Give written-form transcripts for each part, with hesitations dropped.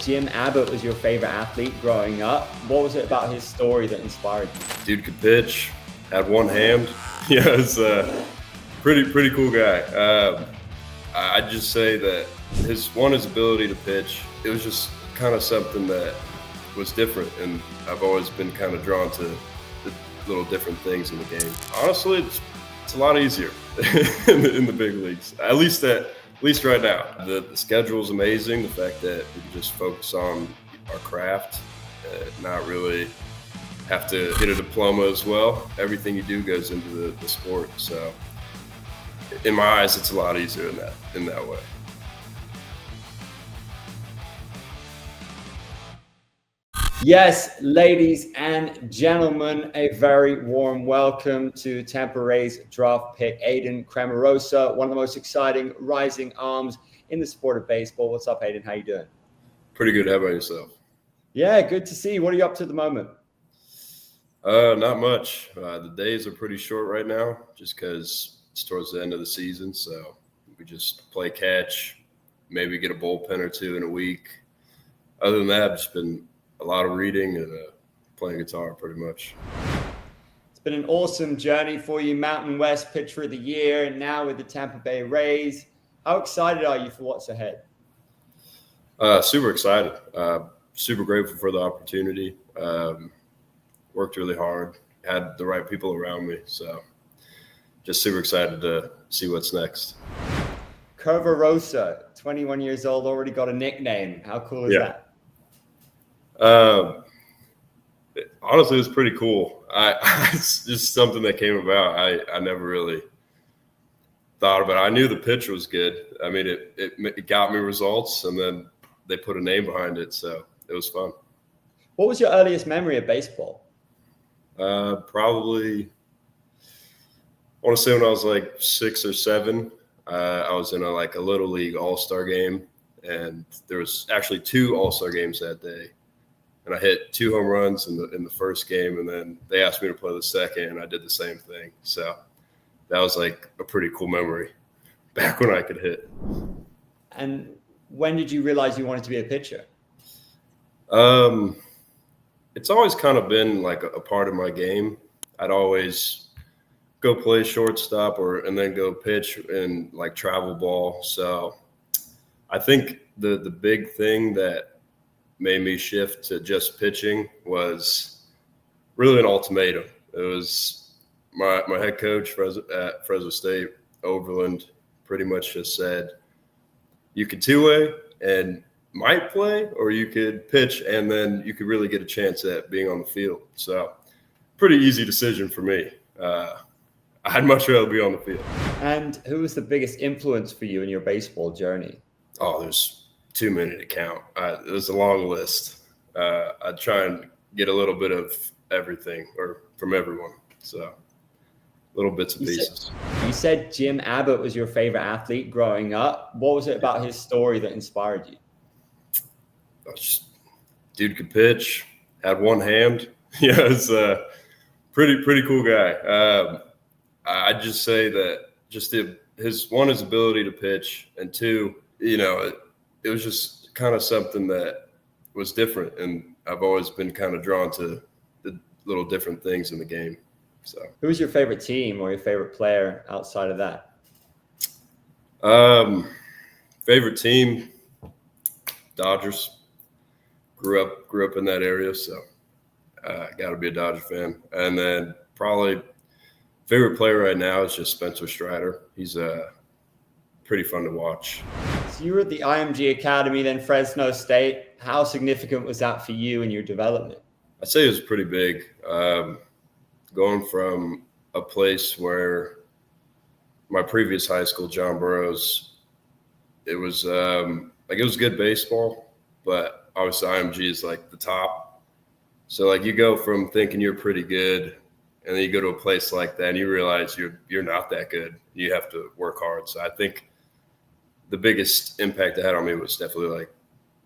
Jim Abbott was your favorite athlete growing up. What was it about his story that inspired you? Dude could pitch, had one hand. Yeah, it's a pretty cool guy. I'd just say that his ability to pitch. It was just kind of something that was different, and I've always been kind of drawn to the little different things in the game. Honestly, it's a lot easier in the big leagues. At least right now. The schedule is amazing. The fact that we can just focus on our craft, not really have to get a diploma as well. Everything you do goes into the sport. So in my eyes, it's a lot easier in that way. Yes, ladies and gentlemen, a very warm welcome to Tampa Rays draft pick Aidan Cremarosa, one of the most exciting rising arms in the sport of baseball. What's up, Aidan? How you doing? Pretty good. How about yourself? Yeah, good to see you. What are you up to at the moment? Not much. The days are pretty short right now just because it's towards the end of the season. So we just play catch, maybe get a bullpen or two in a week. Other than that, I've just been a lot of reading and playing guitar pretty much. It's been an awesome journey for you. Mountain West Pitcher of the Year, and now with the Tampa Bay Rays. How excited are you for what's ahead? Super excited. Super grateful for the opportunity. Worked really hard. Had the right people around me. So just super excited to see what's next. Cremarosa, 21 years old, already got a nickname. How cool is that? Honestly, it was pretty cool. It's just something that came about. I never really thought about it. I knew the pitch was good. I mean, it got me results, and then they put a name behind it, so it was fun. What was your earliest memory of baseball? Probably, I want to say when I was like 6 or 7. I was in a little league all-star game, and there was actually 2 all-star games that day. And I hit 2 home runs in the first game, and then they asked me to play the second, and I did the same thing. So that was like a pretty cool memory back when I could hit. And when did you realize you wanted to be a pitcher? It's always kind of been like a part of my game. I'd always go play shortstop and then go pitch and like travel ball. So I think the big thing that made me shift to just pitching was really an ultimatum. It was my head coach at Fresno State, Overland, pretty much just said, you could two-way and might play, or you could pitch and then you could really get a chance at being on the field. So pretty easy decision for me. I'd much rather be on the field. And who was the biggest influence for you in your baseball journey? Oh, there's too many to count. There's a long list. I'd try and get a little bit of everything or from everyone. So little bits and pieces. You said Jim Abbott was your favorite athlete growing up. What was it about his story that inspired you? Dude could pitch, had one hand. Yeah, it's a pretty cool guy. I'd just say that just his ability to pitch, and 2, it was just kind of something that was different, and I've always been kind of drawn to the little different things in the game. So, who was your favorite team or your favorite player outside of that? Favorite team, Dodgers. Grew up in that area, so got to be a Dodger fan. And then probably favorite player right now is just Spencer Strider. He's pretty fun to watch. So you were at the IMG Academy, then Fresno State. How significant was that for you in your development? I'd say it was pretty big. Going from a place where my previous high school, John Burroughs, it was good baseball, but obviously IMG is like the top. So like you go from thinking you're pretty good, and then you go to a place like that and you realize you're not that good. You have to work hard. So I think the biggest impact it had on me was definitely like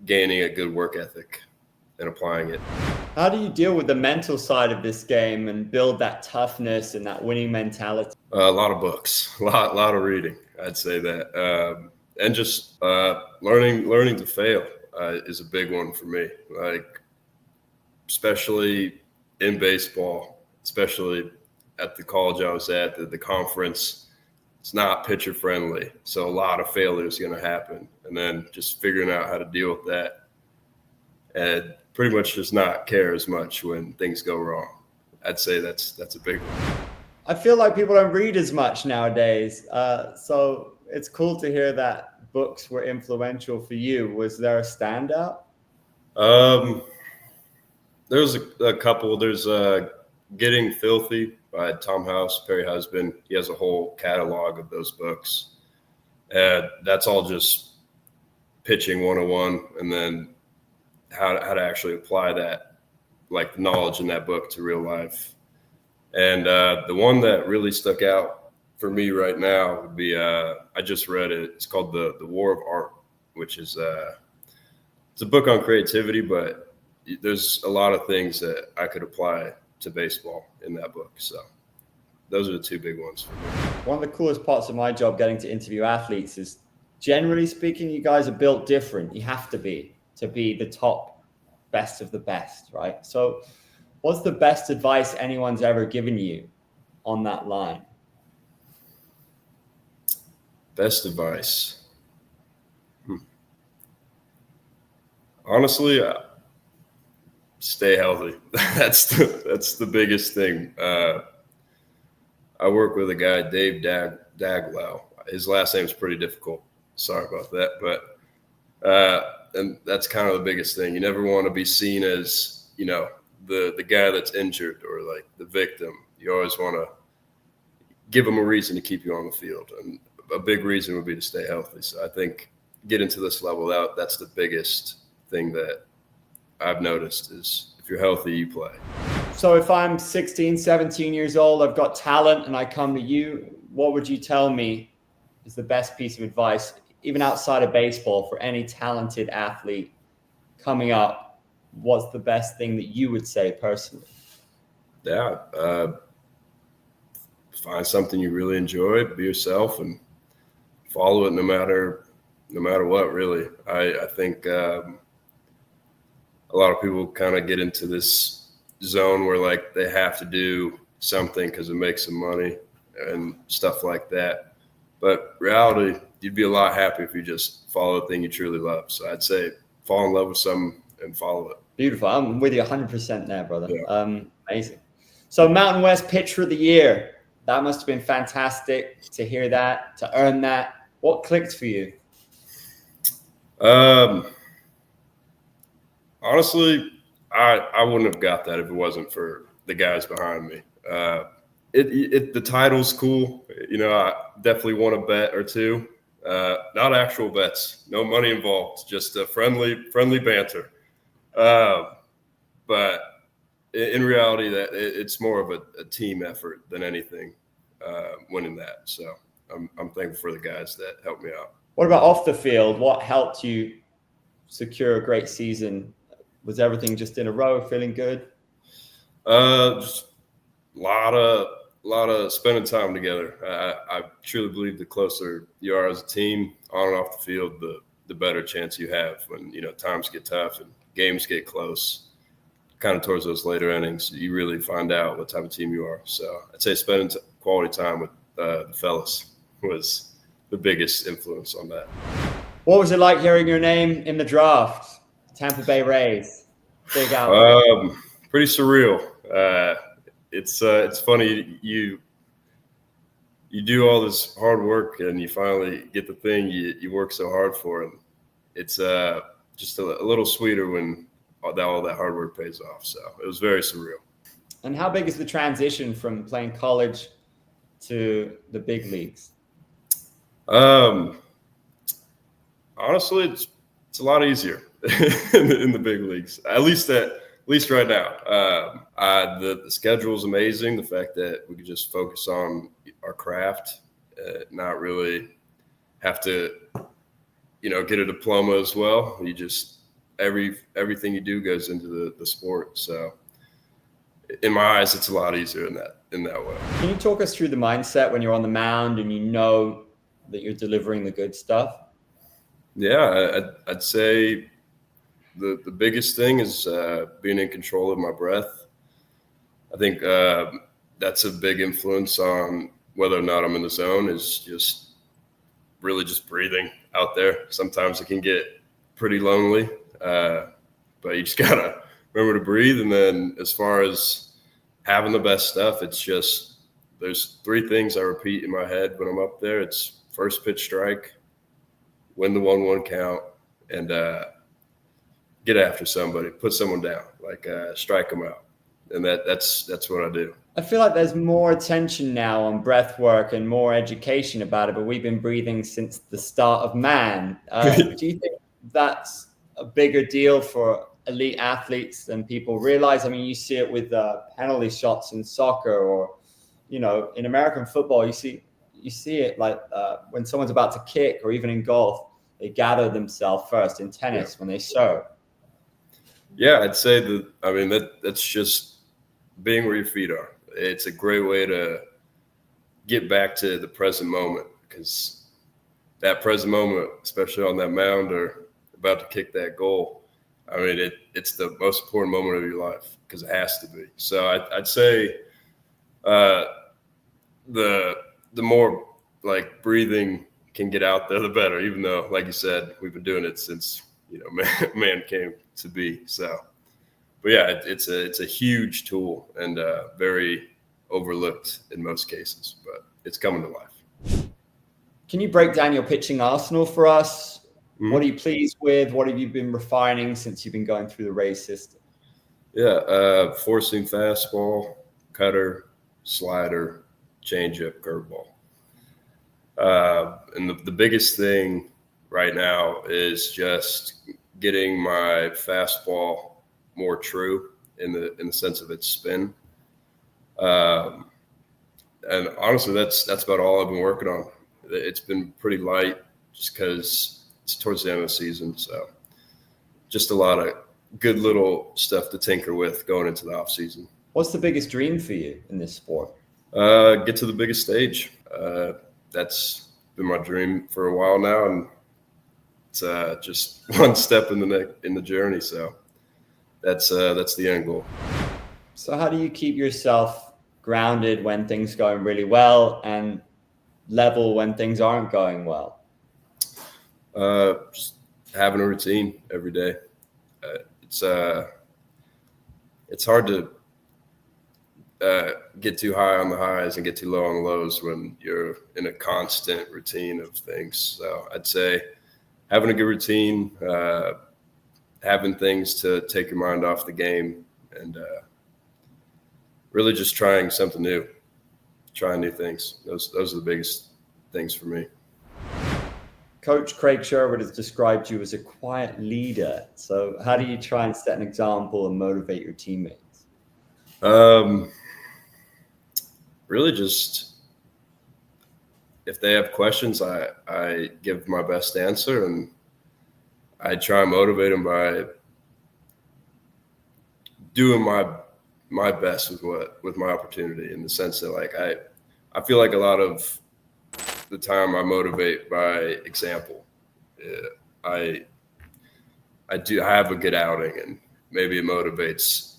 gaining a good work ethic and applying it. How do you deal with the mental side of this game and build that toughness and that winning mentality? A lot of books, a lot of reading. I'd say that, and just learning to fail. is a big one for me. Like, especially in baseball, especially at the college I was at, the conference, it's not pitcher friendly. So a lot of failure is going to happen. And then just figuring out how to deal with that and pretty much just not care as much when things go wrong. I'd say that's a big one. I feel like people don't read as much nowadays. So it's cool to hear that books were influential for you. Was there a standout? There's a couple. There's Getting Filthy by Tom House, Perry Husband. He has a whole catalog of those books. That's all just pitching 101, and then how to actually apply that, like the knowledge in that book, to real life. And the one that really stuck out for me right now would be I just read it. It's called The War of Art, which is it's a book on creativity, but there's a lot of things that I could apply to baseball in that book. So those are the two big ones for me. One of the coolest parts of my job getting to interview athletes is, generally speaking, you guys are built different. You have to be the top best of the best, right? So what's the best advice anyone's ever given you on that line? Best advice. Honestly, stay healthy. That's the biggest thing. I work with a guy, Dave Daglow. His last name's pretty difficult. Sorry about that, but and that's kind of the biggest thing. You never want to be seen as, the guy that's injured or like the victim. You always want to give them a reason to keep you on the field, and a big reason would be to stay healthy. So I think getting to this level out, that's the biggest thing that I've noticed is if you're healthy, you play. So if I'm 16, 17 years old, I've got talent, and I come to you, what would you tell me is the best piece of advice, even outside of baseball, for any talented athlete coming up? What's the best thing that you would say personally? Yeah. Find something you really enjoy, be yourself, and follow it no matter what, really. I think a lot of people kind of get into this zone where like they have to do something because it makes them money and stuff like that. But reality, you'd be a lot happier if you just follow the thing you truly love. So I'd say fall in love with something and follow it. Beautiful. I'm with you 100% there, brother. Yeah. Amazing. So Mountain West Pitcher of the Year, that must have been fantastic to hear that, to earn that. What clicked for you? Honestly, I wouldn't have got that if it wasn't for the guys behind me. The title's cool. I definitely won a bet or two. Not actual bets, no money involved, just a friendly banter. But in reality, that it's more of a team effort than anything, winning that. So I'm thankful for the guys that helped me out. What about off the field? What helped you secure a great season? Was everything just in a row, feeling good? Just a lot of spending time together. I truly believe the closer you are as a team, on and off the field, the better chance you have when times get tough and games get close. Kind of towards those later innings, you really find out what type of team you are. So I'd say spending quality time with the fellas was the biggest influence on that. What was it like hearing your name in the draft? Tampa Bay Rays, big out. Pretty surreal. It's funny, you do all this hard work and you finally get the thing you work so hard for, and it's just a little sweeter when all that hard work pays off. So it was very surreal. And how big is the transition from playing college to the big leagues? Honestly, it's a lot easier in the big leagues, at least right now. The schedule is amazing. The fact that we could just focus on our craft, not really have to, get a diploma as well. You just everything you do goes into the sport. So in my eyes, it's a lot easier in that way. Can you talk us through the mindset when you're on the mound and you know that you're delivering the good stuff? Yeah, I'd say the biggest thing is being in control of my breath. I think that's a big influence on whether or not I'm in the zone, is just really just breathing out there. Sometimes it can get pretty lonely, but you just got to remember to breathe. And then as far as having the best stuff, it's just there's 3 things I repeat in my head when I'm up there. It's first pitch strike, win the 1-1 count, and get after somebody, put someone down, like strike them out. And that's what I do. I feel like there's more attention now on breath work and more education about it, but we've been breathing since the start of man. Do you think that's a bigger deal for elite athletes than people realize? I mean, you see it with penalty shots in soccer, or, you know, in American football, you see it like when someone's about to kick, or even in golf, they gather themselves first. In tennis, when they serve. Yeah, I'd say that's just being where your feet are. It's a great way to get back to the present moment, because that present moment, especially on that mound or about to kick that goal, I mean, it's the most important moment of your life, because it has to be. So I'd say the more like breathing can get out there, the better, even though, like you said, we've been doing it since, you know, man came to be. So, but yeah, it's a huge tool, and very overlooked in most cases, but it's coming to life. Can you break down your pitching arsenal for us? Mm-hmm. What are you pleased with? What have you been refining since you've been going through the Rays system? Yeah, forcing fastball, cutter, slider, changeup, curveball. And the biggest thing right now is just getting my fastball more true in the sense of its spin. And honestly, that's about all I've been working on. It's been pretty light just because it's towards the end of the season. So just a lot of good little stuff to tinker with going into the off season. What's the biggest dream for you in this sport? Get to the biggest stage. That's been my dream for a while now, and it's just one step in the journey. So that's the end goal. So how do you keep yourself grounded when things going really well, and level when things aren't going well? Just having a routine every day. It's hard to get too high on the highs and get too low on the lows when you're in a constant routine of things. So I'd say having a good routine, having things to take your mind off the game, and really just trying something new, trying new things. Those are the biggest things for me. Coach Craig Sherwood has described you as a quiet leader. So how do you try and set an example and motivate your teammates? Really just, if they have questions, I give my best answer, and I try and motivate them by doing my best with my opportunity, in the sense that, like, I feel like a lot of the time I motivate by example. I have a good outing, and maybe it motivates,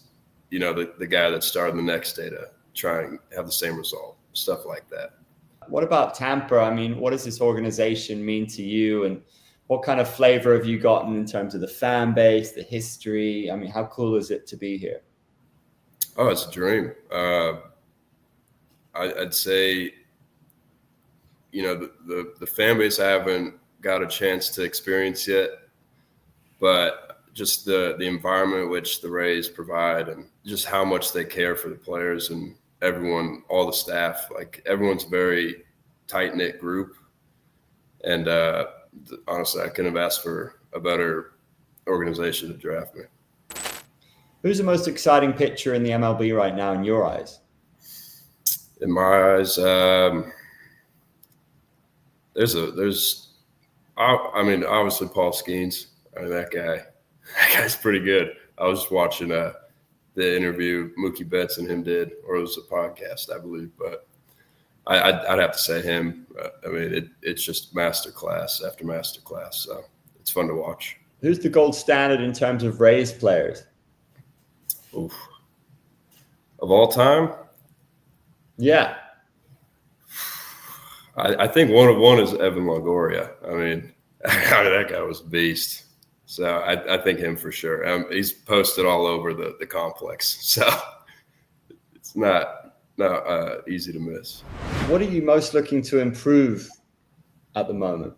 you know, the guy that started the next day to try and have the same result, stuff like that. What about Tampa? I mean, what does this organization mean to you, and what kind of flavor have you gotten in terms of the fan base, the history? I mean, how cool is it to be here? Oh, it's a dream. I'd say, you know, the fan base I haven't got a chance to experience yet, but just the environment which the Rays provide, and just how much they care for the players and everyone, all the staff. Like, everyone's a very tight-knit group, and honestly, I couldn't have asked for a better organization to draft me. Who's the most exciting pitcher in the MLB right now in your eyes? In my eyes, I mean, obviously Paul Skeens. I mean, that guy's pretty good. I was just watching the interview Mookie Betts and him did, or it was a podcast, I believe, but I'd have to say him. I mean, it's just masterclass after masterclass, so it's fun to watch. Who's the gold standard in terms of Rays players? Oof. Of all time? Yeah. I think one is Evan Longoria. I mean, that guy was a beast. So I think him for sure. He's posted all over the complex. So it's not easy to miss. What are you most looking to improve at the moment?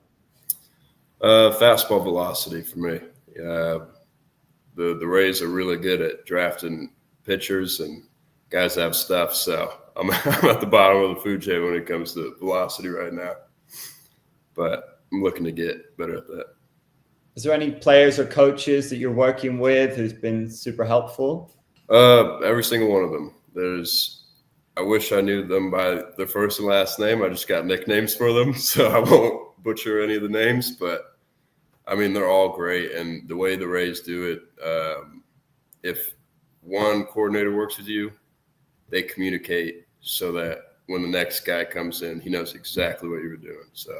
Fastball velocity for me. The Rays are really good at drafting pitchers and guys have stuff. So I'm at the bottom of the food chain when it comes to velocity right now. But I'm looking to get better at that. Is there any players or coaches that you're working with who's been super helpful? Every single one of them. I wish I knew them by their first and last name. I just got nicknames for them, so I won't butcher any of the names. But, I mean, they're all great. And the way the Rays do it, if one coordinator works with you, they communicate so that when the next guy comes in, he knows exactly what you were doing. So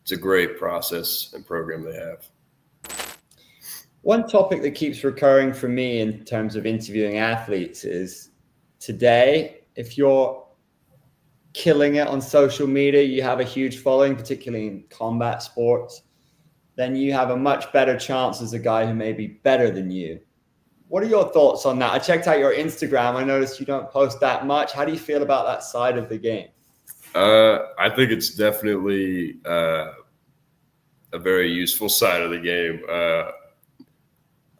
it's a great process and program they have. One topic that keeps recurring for me in terms of interviewing athletes is today, if you're killing it on social media, you have a huge following, particularly in combat sports, then you have a much better chance as a guy who may be better than you. What are your thoughts on that? I checked out your Instagram. I noticed you don't post that much. How do you feel about that side of the game? I think it's definitely a very useful side of the game.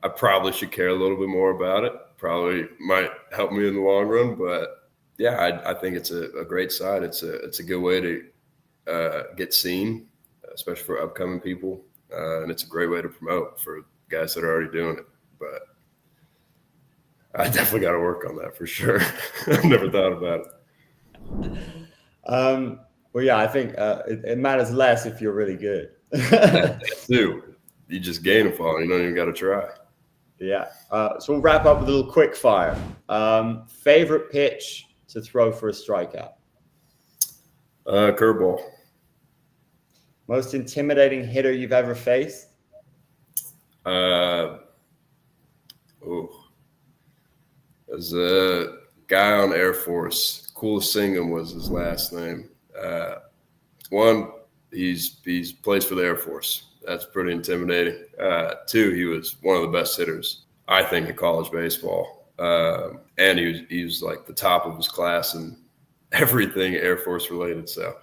I probably should care a little bit more about it. Probably might help me in the long run, but yeah, I think it's a great side. It's a good way to get seen, especially for upcoming people, and it's a great way to promote for guys that are already doing it. But I definitely got to work on that for sure. I've never thought about it. Well, yeah, I think it matters less if you're really good. That too. You just gain a following. You don't even got to try. Yeah. So we'll wrap up with a little quick fire. Favorite pitch to throw for a strikeout? Curveball. Most intimidating hitter you've ever faced? There's a guy on Air Force. Singham was his last name. One, he's plays for the Air Force. That's pretty intimidating. Two, he was one of the best hitters, I think, in college baseball. And he was like the top of his class and everything Air Force related. So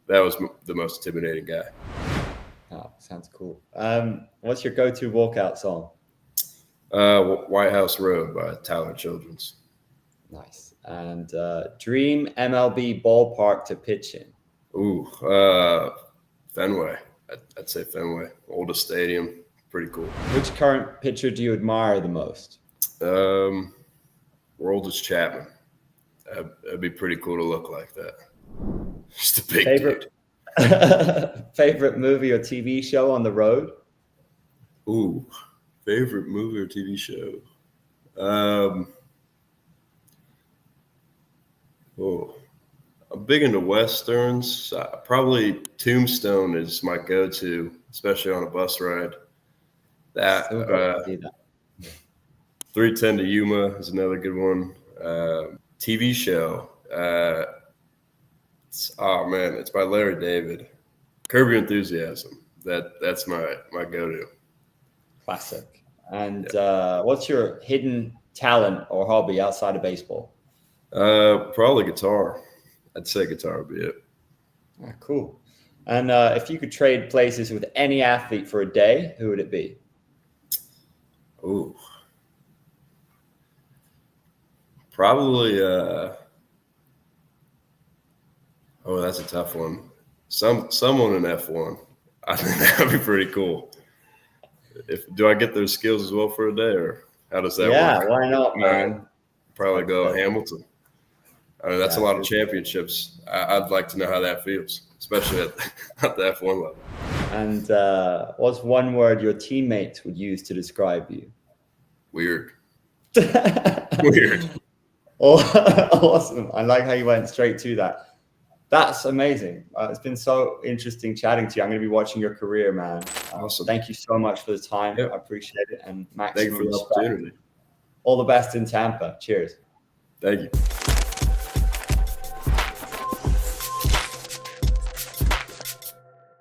that was the most intimidating guy. Oh, sounds cool. What's your go-to walkout song? White House Road by Tyler Children's. Nice. And dream MLB ballpark to pitch in? Fenway. I'd say Fenway. Oldest stadium. Pretty cool. Which current pitcher do you admire the most? World's Chapman. That'd be pretty cool to look like that. Just a big dude. Favorite movie or TV show on the road? Favorite movie or TV show? I'm big into Westerns. Probably Tombstone is my go-to, especially on a bus ride. 310 to Yuma is another good one. TV show. It's by Larry David. Curb Your Enthusiasm. That's my go-to. Classic. And what's your hidden talent or hobby outside of baseball? Probably guitar. I'd say guitar would be it. Cool. And if you could trade places with any athlete for a day, who would it be? Probably. That's a tough one. Someone in F1. I think that would be pretty cool. Do I get those skills as well for a day, or how does that work? Yeah, why not, man? Probably go Hamilton. I mean, that's a lot of championships. I'd like to know how that feels, especially at the F1 level. And what's one word your teammates would use to describe you? Weird. Weird. Awesome. I like how you went straight to that. That's amazing. It's been so interesting chatting to you. I'm going to be watching your career, man. Awesome. Thank you so much for the time. Yep. I appreciate it. And Thank you maximum for the respect. opportunity. All the best in Tampa. Cheers. Thank you.